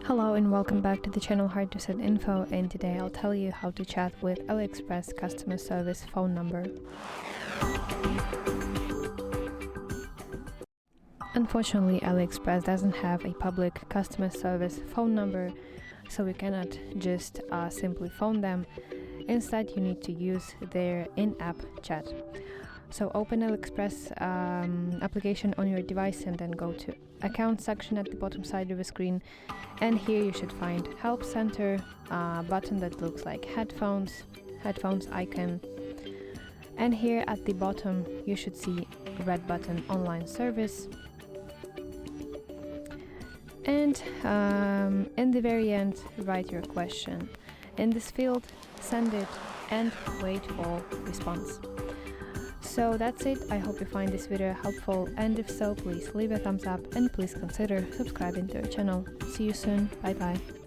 Hello and welcome back to the channel HardReset.Info, and today I'll tell you how to chat with AliExpress customer service phone number. Unfortunately, AliExpress doesn't have a public customer service phone number, so you cannot just simply phone them. Instead, you need to use their in-app chat. So open AliExpress application on your device and then go to account section at the bottom side of the screen, and here you should find help center, button that looks like headphones icon, and here at the bottom you should see red button online service, and in the very end write your question in this field, send it and wait for response. So that's it. I hope you find this video helpful, and if so, please leave a thumbs up and please consider subscribing to our channel. See you soon. Bye bye.